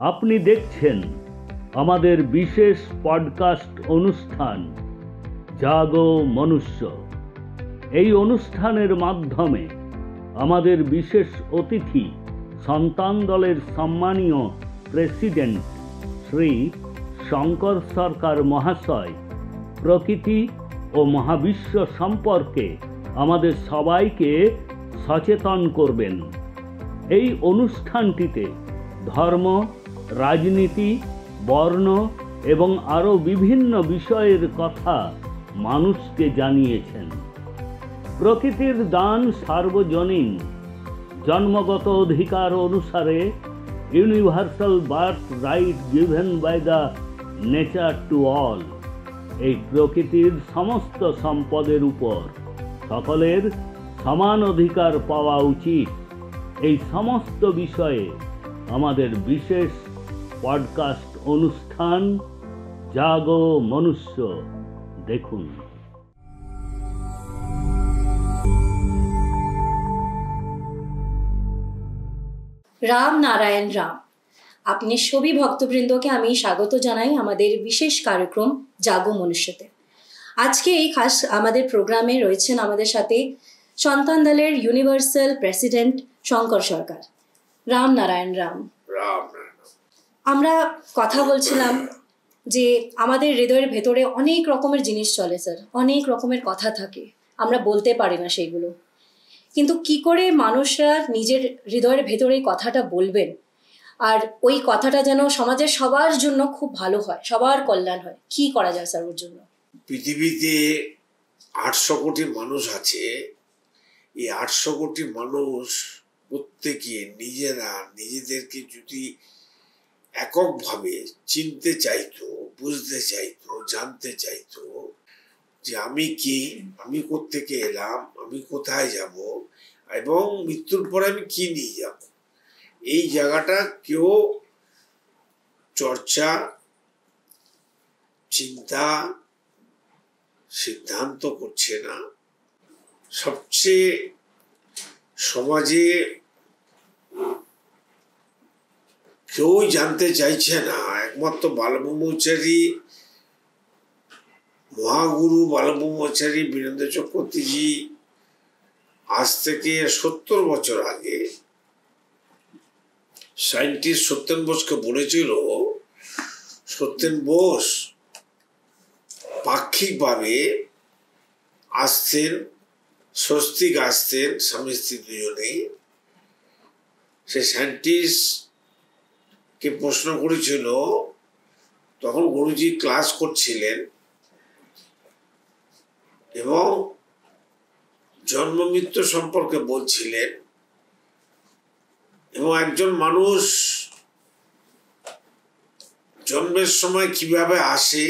আপনি দেখছেন আমাদের বিশেষ পডকাস্ট অনুষ্ঠান জাগো মনুষ্য। এই অনুষ্ঠানের মাধ্যমে আমাদের বিশেষ অতিথি সন্তান দলের সম্মানীয় প্রেসিডেন্ট শ্রী শঙ্কর সরকার মহাশয় প্রকৃতি ও মহাবিশ্ব সম্পর্কে আমাদের সবাইকে সচেতন করবেন। এই অনুষ্ঠানটিতে ধর্ম, রাজনীতি, বর্ণ এবং আরও বিভিন্ন বিষয়ের কথা মানুষকে জানিয়েছেন। প্রকৃতির দান সার্বজনীন, জন্মগত অধিকার অনুসারে universal birth right given by the nature to all. এই প্রকৃতির সমস্ত সম্পদের উপর সকলের সমান অধিকার পাওয়া উচিত। এই সমস্ত বিষয়ে আমাদের বিশেষ পডকাস্ট অনুষ্ঠান জাগো মনুষ্য দেখুন। রাম নারায়ণ রাম। আপনি সবই ভক্তবৃন্দকে আমি স্বাগত জানাই আমাদের বিশেষ কার্যক্রম জাগো মনুষ্যতে। আজকে এই খাস আমাদের প্রোগ্রামে রয়েছেন আমাদের সাথে সন্তান দলের ইউনিভার্সাল প্রেসিডেন্ট শঙ্কর সরকার। রাম নারায়ণ রাম। আমরা কথা বলছিলাম যে আমাদের হৃদয়ের ভেতরে অনেক রকমের জিনিস চলে স্যার, অনেক রকমের কথা থাকে, আমরা বলতে পারি না সেইগুলো। কিন্তু কি করে মানুষরা নিজের হৃদয়ের ভেতরে এই কথাটা বলবেন আর ওই কথাটা যেন সমাজের সবার জন্য খুব ভালো হয়, সবার কল্যাণ হয়, কি করা যায় স্যার ওর জন্য? পৃথিবীতে 800 কোটি মানুষ আছে। এই 800 কোটি মানুষ প্রত্যেকে নিজেরা নিজেদেরকে যদি এককভাবে চিনতে চাইতো, বুঝতে চাইতো, জানতে চাইতো যে আমি কি, আমি কোত্থেকে এলাম, আমি কোথায় যাব এবং মৃত্যুর পরে আমি কি নিয়ে যাব, এই জায়গাটা কেউ চর্চা, চিন্তা, সিদ্ধান্ত করছে না। সবচেয়ে সমাজে কেউ জানতে চাইছে না। একমাত্র বালব্রহ্মচারী, মহাগুরু বালব্রহ্মচারী বীরেন্দ্র চক্রবর্তীজি আজ থেকে 70 বছর আগে সায়েন্টিস্ট সত্যেন বোসকে বলেছিল, সত্যেন বোস পাক্ষিকভাবে আসতেন, স্বস্তিক আসতেন, স্বামী স্ত্রী দুজনেই। সে সায়েন্টিস্টকে প্রশ্ন করেছিল, তখন গুরুজি ক্লাস করছিলেন এবং জন্ম মৃত্যু সম্পর্কে বলছিলেন এবং একজন মানুষ জন্মের সময় কিভাবে আসে,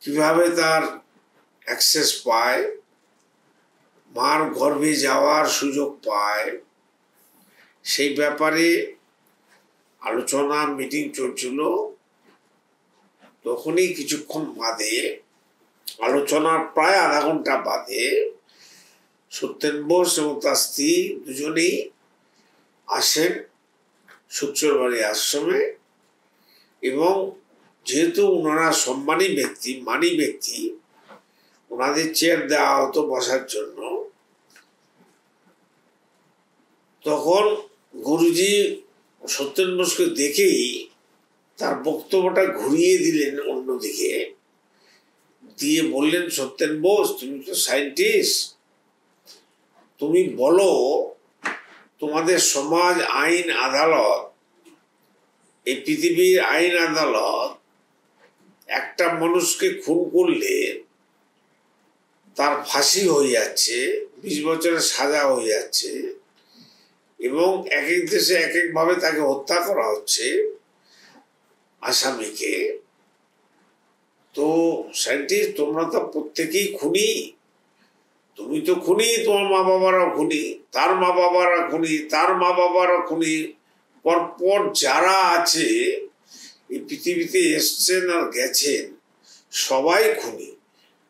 কিভাবে তার অ্যাক্সেস পায়, মার গর্ভে যাওয়ার সুযোগ পায়, সেই ব্যাপারে আলোচনা মিটিং চলছিল। তখনই কিছুক্ষণ বাদে, আলোচনার প্রায় আধা ঘন্টা বাদে, সত্যেন বোস এবং তার স্ত্রী দুজনেই আসেন শুক্রবাড়ি আশ্রমে এবং যেহেতু ওনারা সম্মানী ব্যক্তি, মানী ব্যক্তি, ওনাদের চেয়ার দেওয়া হতো বসার জন্য। তখন গুরুজি সত্যেন বোসকে দেখেই তার বক্তব্যটা ঘুরিয়ে দিলেন অন্যদিকে, দিয়ে বললেন, সত্যেন বোস, তুমি তো সায়েন্টিস্ট, তুমি বলো তোমাদের সমাজ, আইন, আদালত, এই পৃথিবীর আইন আদালত একটা মানুষকে খুন করলে তার ফাঁসি হয়ে যাচ্ছে, 20 বছরের সাজা হয়ে যাচ্ছে এবং এক এক দেশে এক একভাবে তাকে হত্যা করা হচ্ছে আসামিকে। তো সায়েন্টিস্ট, তোমরা তো প্রত্যেকেই খুনি, তুমি তো খুনি, তোমার মা বাবারা খুনি, তার মা বাবারা খুনি, তার মা বাবারা খুনি, পরপর যারা আছে এই পৃথিবীতে এসছেন আর গেছেন সবাই খুনি,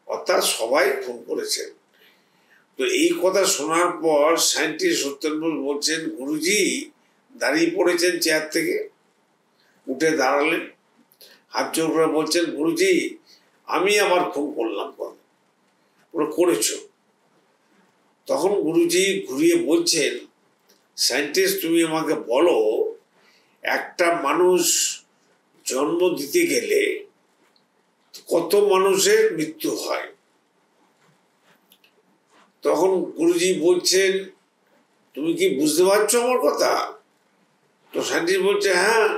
অর্থাৎ সবাই খুন করেছেন। তো এই কথা শোনার পর সায়েন্টিস্ট সত্যেন বোস বলছেন, গুরুজি দাঁড়িয়ে পড়েছেন চেয়ার থেকে, উঠে দাঁড়ালেন, হাত জোর করে বলছেন, গুরুজি আমি আমার খুন করলাম। ওরা করেছো? তখন গুরুজি ঘুরিয়ে বলছেন, সায়েন্টিস্ট তুমি আমাকে বলো, একটা মানুষ জন্ম দিতে গেলে কত মানুষের মৃত্যু হয়? তখন গুরুজি বলছেন, তুমি কি বুঝতে পারছো আমার কথা? তো সায়েন্টিস্ট বলছে, হ্যাঁ।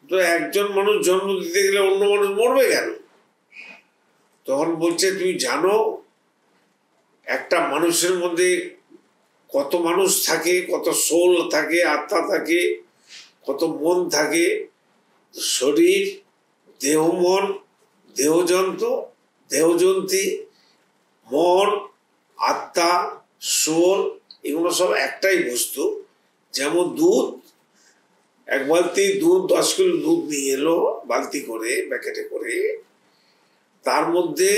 তো একজন মানুষ জন্ম দিতে গেলে অন্য মানুষ মরবে কেন? তখন বলছে, তুমি জানো একটা মানুষের মধ্যে কত মানুষ থাকে, কত সোল থাকে, আত্মা থাকে, কত মন থাকে, শরীর, দেহ, মন, দেহযন্ত্রী, মন, আত্মা, সোল, এগুলো সব একটাই বস্তু। যেমন দুধ, এক বালতি দুধ 10 কিলো দুধ নিয়ে এলো বালতি করে, প্যাকেটে করে, তার মধ্যে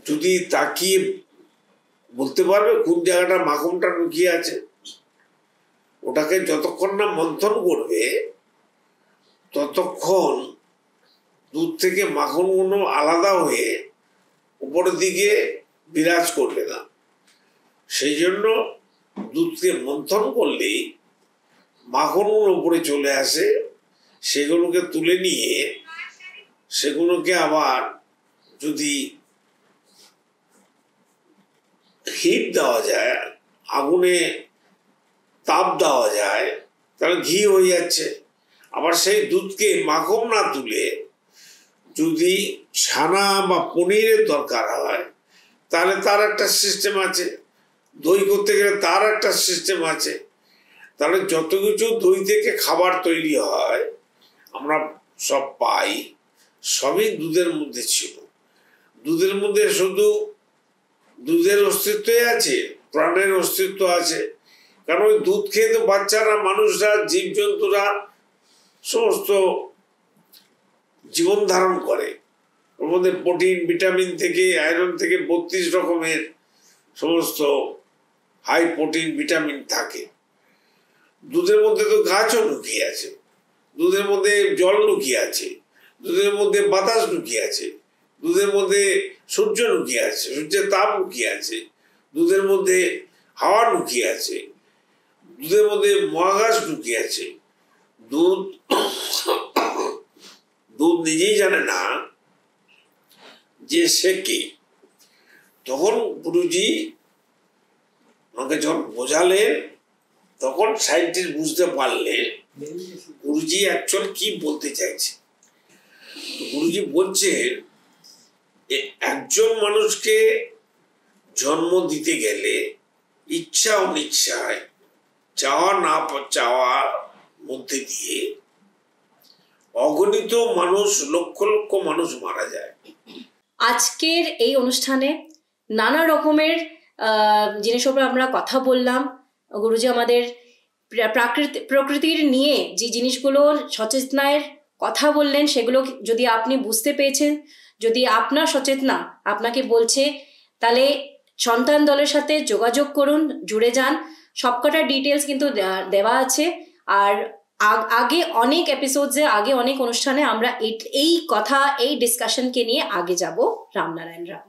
যদি তাকিয়ে বলতে পারবে কোন জায়গাটা মাখনটা লুকিয়ে আছে, ওটাকে যতক্ষণ না মন্থন করবে ততক্ষণ দুধ থেকে মাখনগুলো আলাদা হয়ে উপরের দিকে বিরাজ করবে না। সেই জন্য দুধকে মন্থন করলেই মাখনগুলো উপরে চলে আসে, সেগুলোকে তুলে নিয়ে সেগুলোকে আবার যদি হিট দেওয়া যায়, আগুনে তাপ দেওয়া যায়, তাহলে ঘি হয়ে যাচ্ছে। আবার সেই দুধকে মাখন না তুলে যদি ছানা বা পনিরের দরকার হয়, তাহলে তার একটা সিস্টেম আছে। দই করতে গেলে তার একটা সিস্টেম আছে। তাহলে যত কিছু দই থেকে খাবার তৈরি হয় আমরা সব পাই, সবই দুধের মধ্যে ছিল। দুধের মধ্যে শুধু দুধের অস্তিত্বই আছে, প্রাণের অস্তিত্ব আছে। কারণ ওই দুধ খেয়ে তো বাচ্চারা, মানুষরা, জীবজন্তুরা সমস্ত জীবন ধারণ করে। ওর মধ্যে প্রোটিন, ভিটামিন থেকে আয়রন থেকে 32 রকমের সমস্ত হাই প্রোটিন ভিটামিন থাকে। দুধের মধ্যে তো গাছও লুকিয়ে আছে, দুধের মধ্যে জল লুকিয়ে আছে, দুধের মধ্যে বাতাস লুকিয়ে আছে, দুধের মধ্যে সূর্য লুকিয়ে আছে, সূর্যের তাপ লুকিয়ে আছে, দুধের মধ্যে হাওয়া লুকিয়ে আছে, দুধের মধ্যে মহাকাশ লুকিয়ে আছে। দুধ নিজেই জানে না যে সে কি। তখন গুরুজি আমাকে যখন বোঝালেন, তখন সায়েন্টিস্ট বুঝতে পারলেন গুরুজি অ্যাকচুয়াল কি বলতে চাইছে। গুরুজি বলছেন, একজন মানুষকে জন্ম দিতে গেলে ইচ্ছা অনিচ্ছায়, চাওয়া না চাওয়ার মধ্যে দিয়ে অগণিত মানুষ, লক্ষ লক্ষ মানুষ মারা যায়। আজকের এই অনুষ্ঠানে নানা রকমের জিনিসের উপর আমরা কথা বললাম। গুরুজি আমাদের প্রকৃতির নিয়ে যে জিনিসগুলো সচেতনার কথা বললেন, সেগুলো যদি আপনি বুঝতে পেরেছেন, যদি আপনার সচেতনা আপনাকে বলছে, তাহলে সন্তান দলের সাথে যোগাযোগ করুন, জুড়ে যান। সবকটা ডিটেলস কিন্তু দেওয়া আছে। আর আগে অনেক এপিসোডসে, আগে অনেক অনুষ্ঠানে আমরা এই কথা, এই ডিসকাশনকে নিয়ে আগে যাব। রামনারায়ণ রাম।